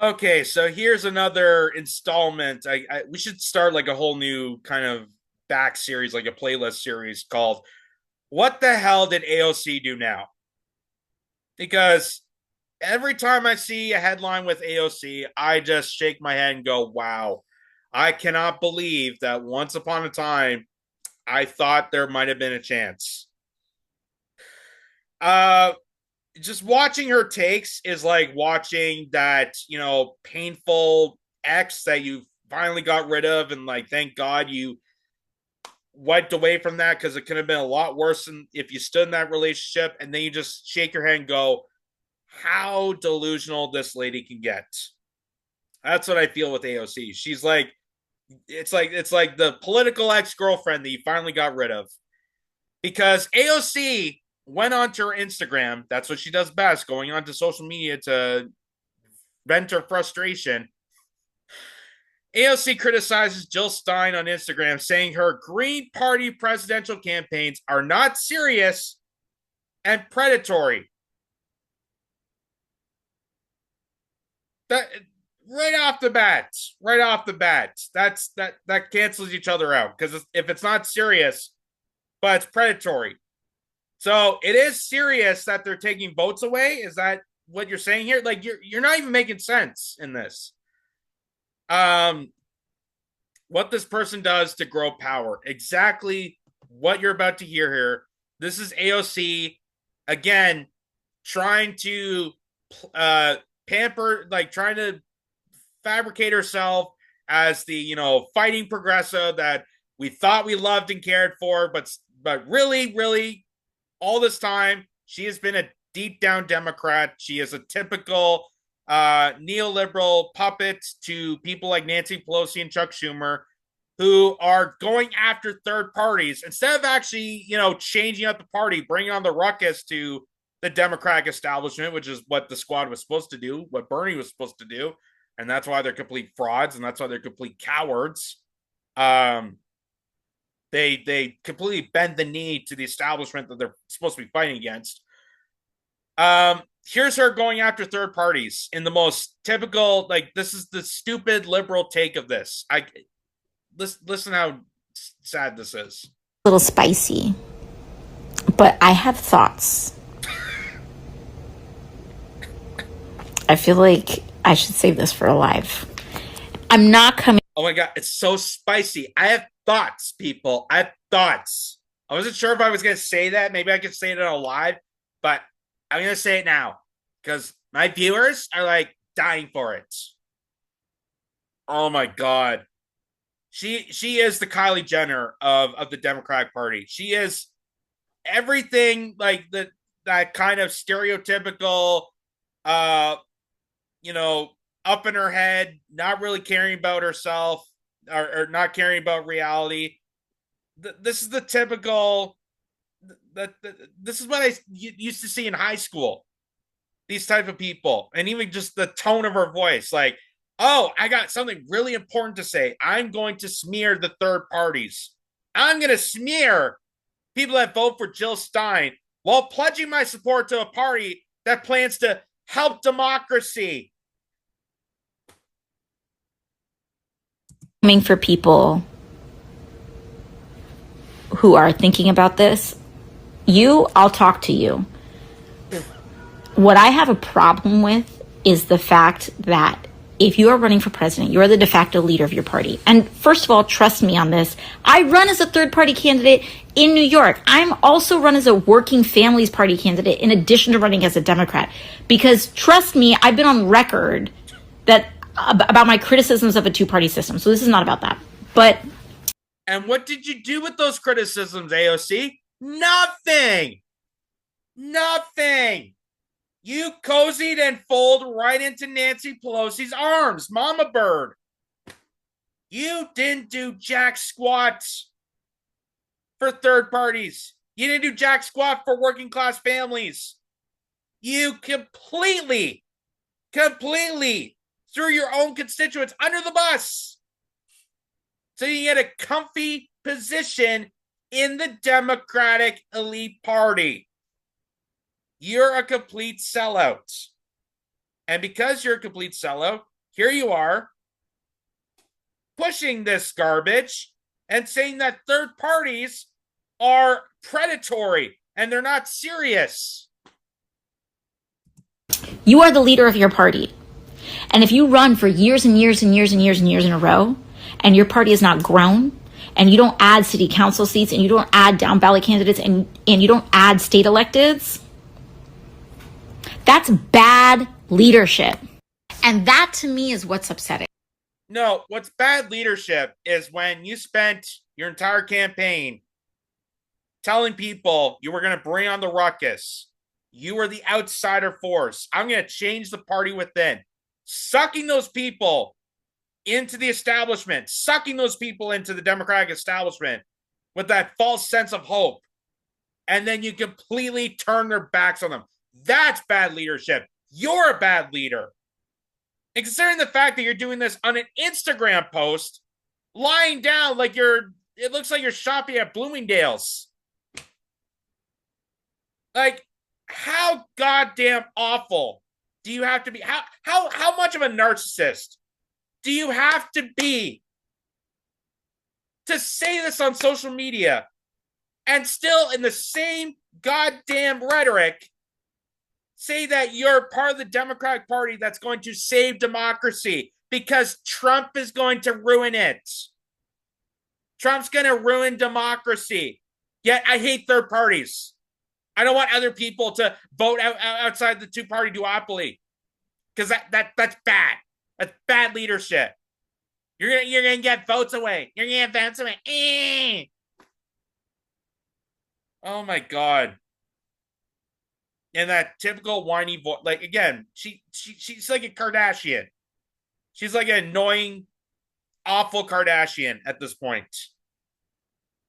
Okay, so here's another installment. We should start like a whole new kind of back series, like a playlist series called "What the hell did AOC do now?" Because every time I see a headline with AOC, I just shake my head and go, "Wow, I cannot believe that once upon a time I thought there might have been a chance." Uh, just watching her takes is like watching that, painful ex that you finally got rid of. And like, thank God you wiped away from that because it could have been a lot worse than if you stood in that relationship. And then you just shake your head and go, how delusional this lady can get. That's what I feel with AOC. She's like, it's like the political ex-girlfriend that you finally got rid of. Because AOC went onto her Instagram. That's what she does best, going onto social media to vent her frustration. AOC criticizes Jill Stein on Instagram, saying her Green Party presidential campaigns are not serious and predatory. That right off the bat, that cancels each other out because if it's not serious, but it's predatory. So it is serious that they're taking votes away. Is that what you're saying here? Like you're not even making sense in this. Um, what this person does to grow power. Exactly what you're about to hear here. This is AOC again trying to uh pamper, like trying to fabricate herself as the fighting progressive that we thought we loved and cared for, but really all this time she has been a deep down Democrat. She is a typical neoliberal puppet to people like Nancy Pelosi and Chuck Schumer, who are going after third parties instead of actually, changing up the party, bringing on the ruckus to the Democratic establishment, which is what the squad was supposed to do, what Bernie was supposed to do. And that's why they're complete frauds, and that's why they're complete cowards. Um, they completely bend the knee to the establishment that they're supposed to be fighting against. Here's her going after third parties in the most typical, like, this is the stupid liberal take of this. Listen how sad this is. A little spicy, but I have thoughts. I feel like I should save this for a live. I'm not coming. Oh my god, it's so spicy. I have thoughts, people. I have thoughts. I wasn't sure if I was gonna say that. Maybe I could say it on a live, but I'm gonna say it now because my viewers are like dying for it. Oh my god. She is the Kylie Jenner of the Democratic Party. She is everything like that kind of stereotypical uh you know, up in her head, not really caring about herself or not caring about reality. This is the typical that this is what I used to see in high school. These type of people, and even just the tone of her voice, like, "Oh, I got something really important to say. I'm going to smear the third parties. I'm going to smear people that vote for Jill Stein while pledging my support to a party that plans to help democracy." Coming for people who are thinking about this. I'll talk to you. What I have a problem with is the fact that if you are running for president, you are the de facto leader of your party. And first of all, trust me on this. I run as a third party candidate in New York. I'm also run as a working families party candidate in addition to running as a Democrat. Because trust me, I've been on record that about my criticisms of a two-party system. So this is not about that. But And what did you do with those criticisms, AOC? Nothing. Nothing. You cozied and folded right into Nancy Pelosi's arms, Mama Bird. You didn't do jack squats for third parties. You didn't do jack squat for working class families. You completely threw your own constituents under the bus so you get a comfy position in the Democratic elite party. You're a complete sellout. And because you're a complete sellout, here you are pushing this garbage and saying that third parties are predatory and they're not serious. You are the leader of your party. And if you run for years and years and years and years and years in a row, and your party has not grown, and you don't add city council seats, and you don't add down ballot candidates, and you don't add state electeds, that's bad leadership. And that to me is what's upsetting. No, what's bad leadership is when you spent your entire campaign telling people you were going to bring on the ruckus. You were the outsider force. I'm going to change the party within. Sucking those people into the establishment, sucking those people into the Democratic establishment with that false sense of hope. And then you completely turn their backs on them. That's bad leadership. You're a bad leader. And considering the fact that you're doing this on an Instagram post, lying down like it looks like you're shopping at Bloomingdale's. Like, how goddamn awful do you have to be? How much of a narcissist do you have to be to say this on social media and still in the same goddamn rhetoric say that you're part of the Democratic Party that's going to save democracy because Trump is going to ruin it? Trump's going to ruin democracy. Yet I hate third parties. I don't want other people to vote outside the two-party duopoly because that's bad. That's bad leadership. You're gonna get votes away. You're gonna get votes away. Oh my god! And that typical whiny voice. Like again, she's like a Kardashian. She's like an annoying, awful Kardashian at this point.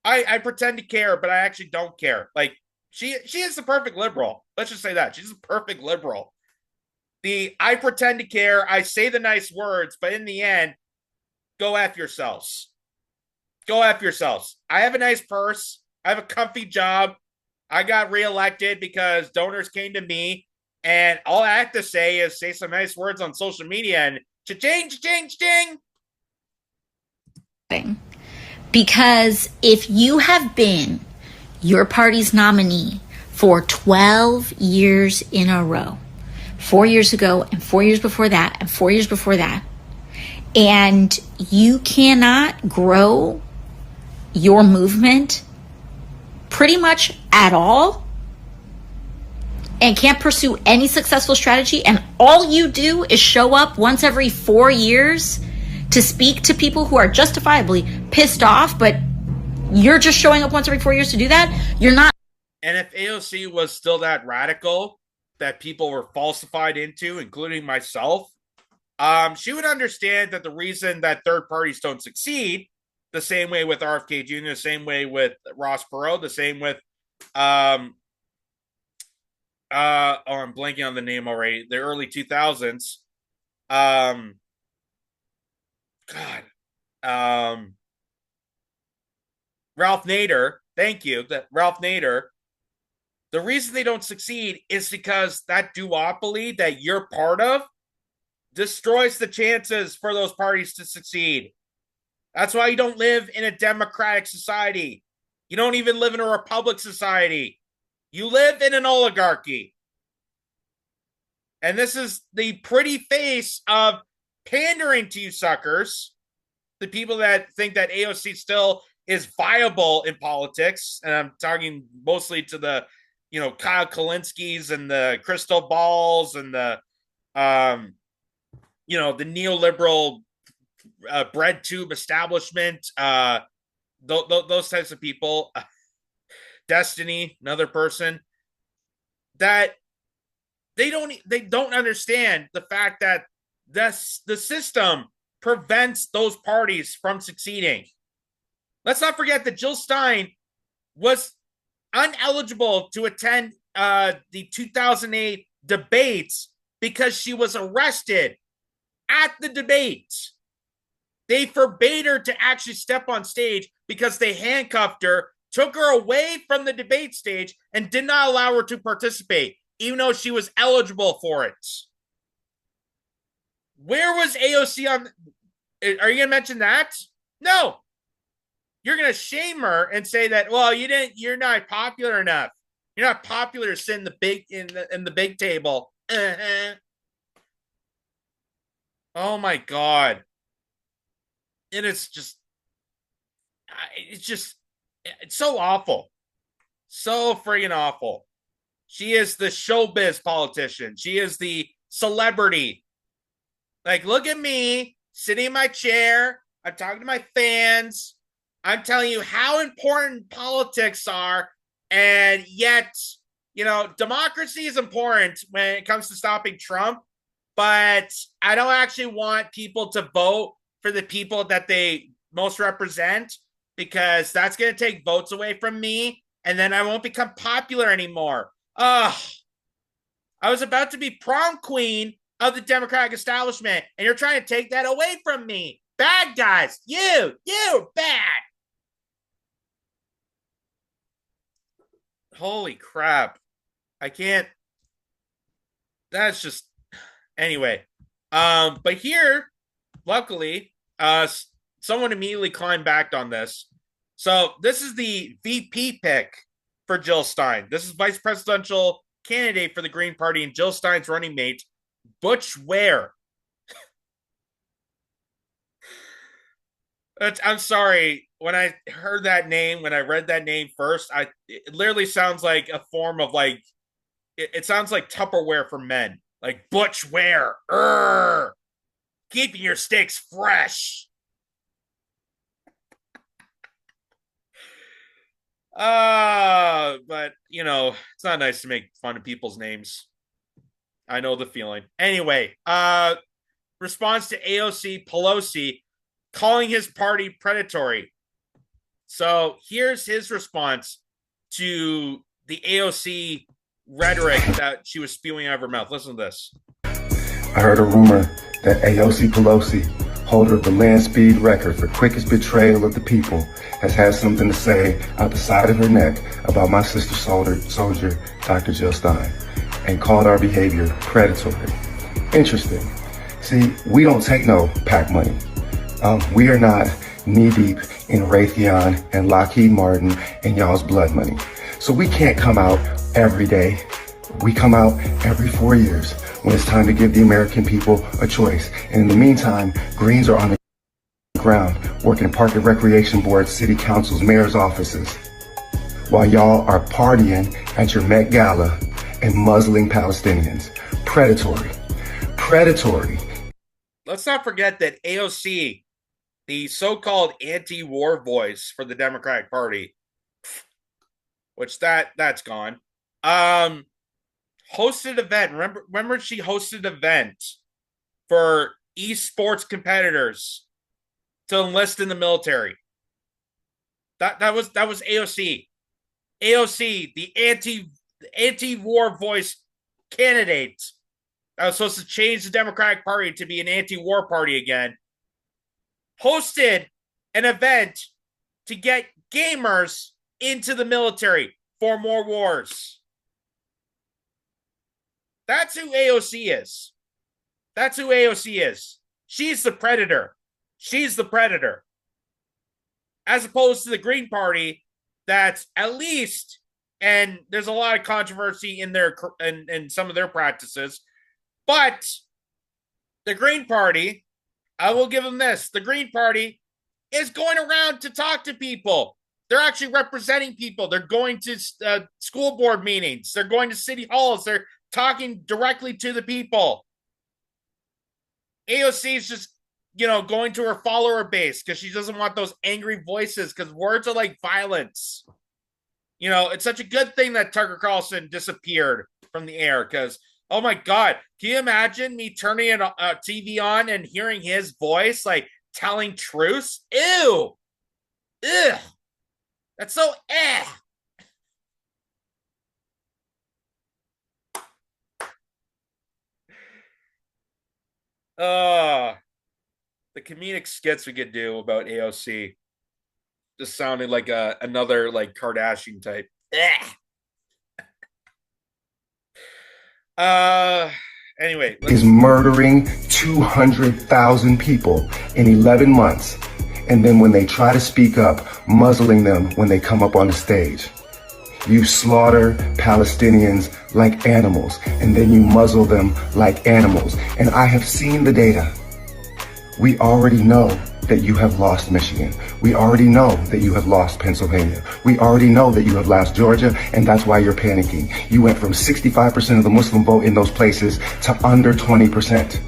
I pretend to care, but I actually don't care. Like. She is the perfect liberal. Let's just say that. She's a perfect liberal. I pretend to care. I say the nice words, but in the end, go F yourselves. Go F yourselves. I have a nice purse. I have a comfy job. I got reelected because donors came to me. And all I have to say is say some nice words on social media and cha-ching, cha-ching, cha-ching. Because if you have been your party's nominee for 12 years in a row, 4 years ago and 4 years before that and 4 years before that, and you cannot grow your movement pretty much at all and can't pursue any successful strategy, and all you do is show up once every 4 years to speak to people who are justifiably pissed off, but you're just showing up once every 4 years to do that, you're not. And if AOC was still that radical that people were falsified into, including myself, she would understand that the reason that third parties don't succeed, the same way with RFK Jr., the same way with Ross Perot, the same with, I'm blanking on the name already, the early 2000s. Ralph Nader, thank you, Ralph Nader, the reason they don't succeed is because that duopoly that you're part of destroys the chances for those parties to succeed. That's why you don't live in a democratic society. You don't even live in a republic society. You live in an oligarchy. And this is the pretty face of pandering to you suckers, the people that think that AOC still is viable in politics, and I'm talking mostly to the, Kyle Kalinskis and the crystal balls and the, the neoliberal bread tube establishment, those types of people. Destiny, another person that they don't understand the fact that the system prevents those parties from succeeding. Let's not forget that Jill Stein was ineligible to attend the 2008 debates because she was arrested at the debates. They forbade her to actually step on stage because they handcuffed her, took her away from the debate stage, and did not allow her to participate, even though she was eligible for it. Where was AOC on? Are you going to mention that? No. You're going to shame her and say that, well, you're not popular enough. You're not popular to sit in the big table. Oh my God. And it's so awful. So friggin' awful. She is the showbiz politician. She is the celebrity. Like, look at me sitting in my chair. I'm talking to my fans. I'm telling you how important politics are. And yet, democracy is important when it comes to stopping Trump. But I don't actually want people to vote for the people that they most represent, because that's going to take votes away from me. And then I won't become popular anymore. I was about to be prom queen of the Democratic establishment, and you're trying to take that away from me. Bad guys. You bad. Holy crap. I can't. That's just. Anyway. But here, luckily, someone immediately climbed back on this. So this is the VP pick for Jill Stein. This is vice presidential candidate for the Green Party and Jill Stein's running mate, Butch Ware. I'm sorry. When I heard that name, when I read that name first, it literally sounds like a form of it sounds like Tupperware for men. Like Butch Ware. Keeping your steaks fresh. But it's not nice to make fun of people's names. I know the feeling. Anyway, response to AOC Pelosi calling his party predatory. So here's his response to the AOC rhetoric that she was spewing out of her mouth. Listen to this. I heard a rumor that AOC Pelosi, holder of the land speed record for quickest betrayal of the people, has had something to say out the side of her neck about my sister soldier, Dr. Jill Stein, and called our behavior predatory. Interesting. See, we don't take no PAC money. We are not knee-deep in Raytheon and Lockheed Martin and y'all's blood money. So we can't come out every day. We come out every 4 years when it's time to give the American people a choice. And in the meantime, Greens are on the ground working park and recreation boards, city councils, mayor's offices, while y'all are partying at your Met Gala and muzzling Palestinians. Predatory. Predatory. Let's not forget that AOC, the so-called anti-war voice for the Democratic Party, which that's gone, hosted an event. Remember she hosted an event for esports competitors to enlist in the military. That was AOC. AOC, the anti-war voice candidate that was supposed to change the Democratic Party to be an anti-war party again, hosted an event to get gamers into the military for more wars. That's who AOC is. That's who AOC is. She's the predator. She's the predator. As opposed to the Green Party, that's at least, and there's a lot of controversy in some of their practices, but the Green Party, I will give them this, the Green Party is going around to talk to people. They're actually representing people. They're going to school board meetings. They're going to city halls. They're talking directly to the people. AOC is just, going to her follower base because she doesn't want those angry voices, because words are like violence. It's such a good thing that Tucker Carlson disappeared from the air, because, oh my God, can you imagine me turning a TV on and hearing his voice, like, telling truths? Ew. Ugh. That's so the comedic skits we could do about AOC just sounded like another like Kardashian type. Anyway, is murdering 200,000 people in 11 months. And then when they try to speak up, muzzling them when they come up on the stage. You slaughter Palestinians like animals, and then you muzzle them like animals. And I have seen the data. We already know that you have lost Michigan. We already know that you have lost Pennsylvania. We already know that you have lost Georgia, and that's why you're panicking. You went from 65% of the Muslim vote in those places to under 20%.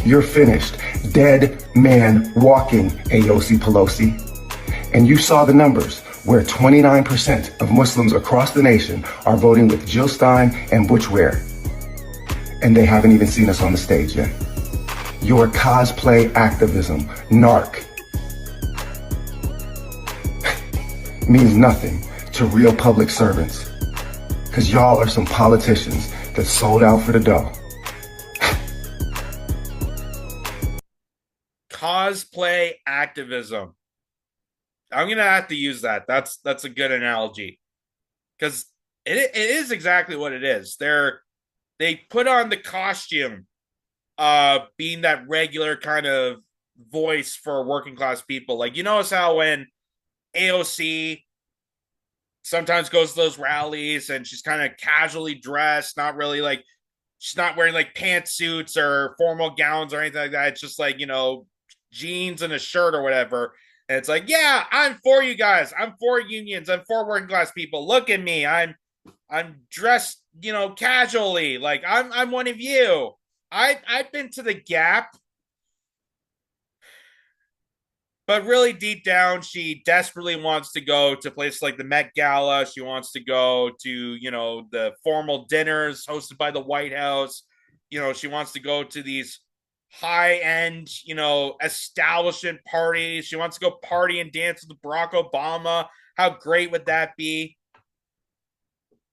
You're finished. Dead man walking, AOC Pelosi. And you saw the numbers, where 29% of Muslims across the nation are voting with Jill Stein and Butch Ware. And they haven't even seen us on the stage yet. Your cosplay activism, narc, means nothing to real public servants. Because y'all are some politicians that sold out for the dough. Cosplay activism. I'm gonna have to use that. That's a good analogy, because it is exactly what it is. They put on the costume, being that regular kind of voice for working class people. Like, you notice how when AOC sometimes goes to those rallies and she's kind of casually dressed, not really like, she's not wearing like pantsuits or formal gowns or anything like that. It's just like, jeans and a shirt or whatever. And it's like, yeah, I'm for you guys. I'm for unions. I'm for working class people. Look at me. I'm dressed, casually. Like I'm one of you. I've been to the Gap, but really deep down, she desperately wants to go to places like the Met Gala. She wants to go to, the formal dinners hosted by the White House. She wants to go to these high-end, establishment parties. She wants to go party and dance with Barack Obama. How great would that be?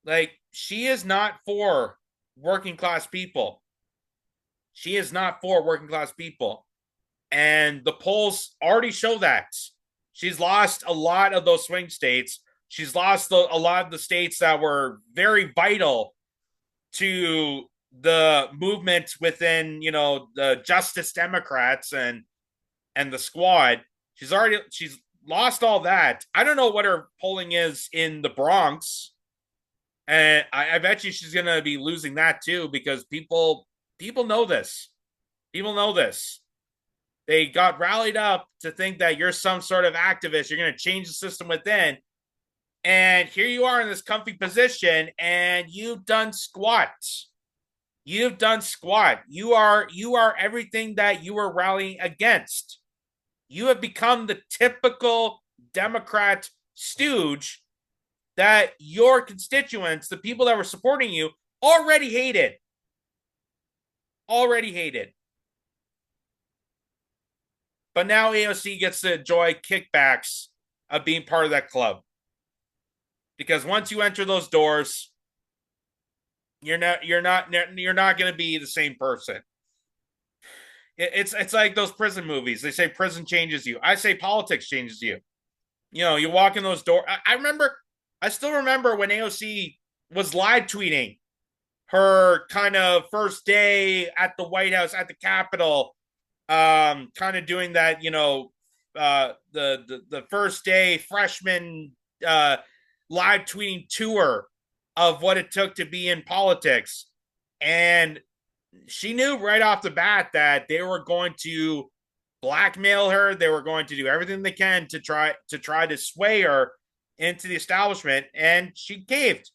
Like, she is not for working class people. She is not for working class people. And the polls already show that. She's lost a lot of those swing states. She's lost a lot of the states that were very vital to the movement within, the Justice Democrats and the squad. She's lost all that. I don't know what her polling is in the Bronx. And I bet you she's going to be losing that too, because people know this. People know this. They got rallied up to think that you're some sort of activist. You're going to change the system within. And here you are in this comfy position, and you've done squat. You've done squat. You are everything that you were rallying against. You have become the typical Democrat stooge that your constituents, the people that were supporting you, already hated. Already hated. But now AOC gets to enjoy kickbacks of being part of that club. Because once you enter those doors, you're not going to be the same person. It's like those prison movies. They say prison changes you. I say politics changes you. You walk in those doors. I still remember when AOC was live tweeting her kind of first day at the White House, at the Capitol, kind of doing that, the first day freshman live tweeting tour of what it took to be in politics. And she knew right off the bat that they were going to blackmail her. They were going to do everything they can to try to sway her into the establishment, and she caved.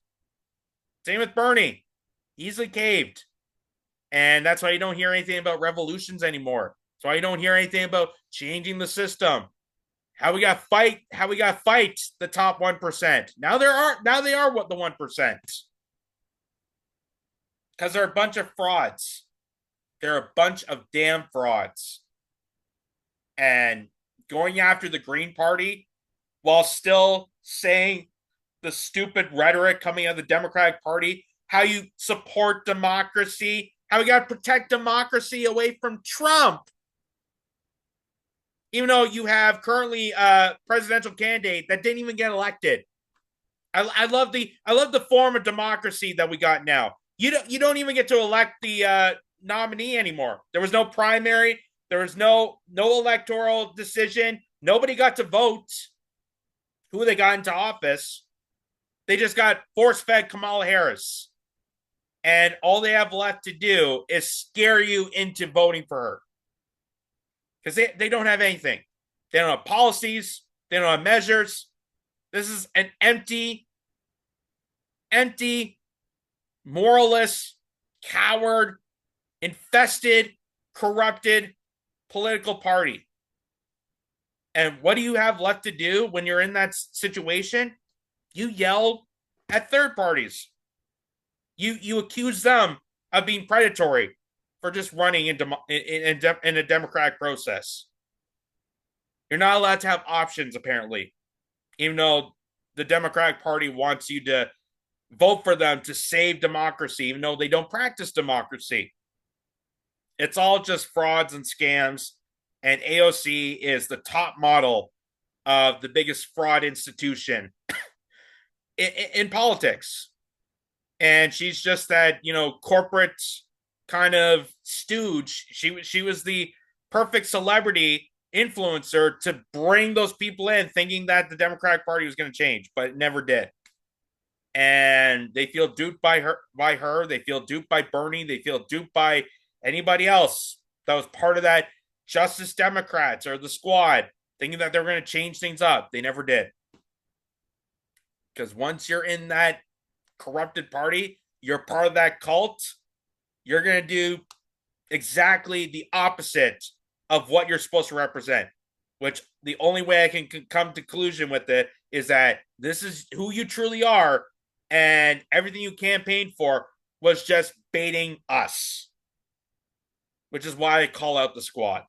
Same with Bernie. Easily caved. And that's why you don't hear anything about revolutions anymore. That's why you don't hear anything about changing the system. How we got fight the top 1%. Now they are what the 1%. Because they're a bunch of frauds. They're a bunch of damn frauds. And going after the Green Party while still saying the stupid rhetoric coming out of the Democratic Party, how you support democracy, how we got to protect democracy away from Trump. Even though you have currently a presidential candidate that didn't even get elected. I love the form of democracy that we got now. You don't even get to elect the nominee anymore. There was no primary. There was no electoral decision. Nobody got to vote who they got into office. They just got force-fed Kamala Harris. And all they have left to do is scare you into voting for her. Because they don't have anything. They don't have policies. They don't have measures. This is an empty, moralist, coward, infested, corrupted political party. And what do you have left to do when you're in that situation? You yell at third parties. You accuse them of being predatory for just running in a democratic process. You're not allowed to have options, apparently, even though the Democratic Party wants you to vote for them to save democracy, even though they don't practice democracy. It's all just frauds and scams, and AOC is the top model of the biggest fraud institution in politics. And she's just that, corporate kind of stooge. She was the perfect celebrity influencer to bring those people in, thinking that the Democratic Party was going to change, but it never did. And they feel duped by her. They feel duped by Bernie. They feel duped by anybody else that was part of that Justice Democrats or the squad, thinking that they were going to change things up. They never did. Because once you're in that corrupted party, you're part of that cult, you're going to do exactly the opposite of what you're supposed to represent, which the only way I can come to conclusion with it is that this is who you truly are, and everything you campaigned for was just baiting us, which is why I call out the squad.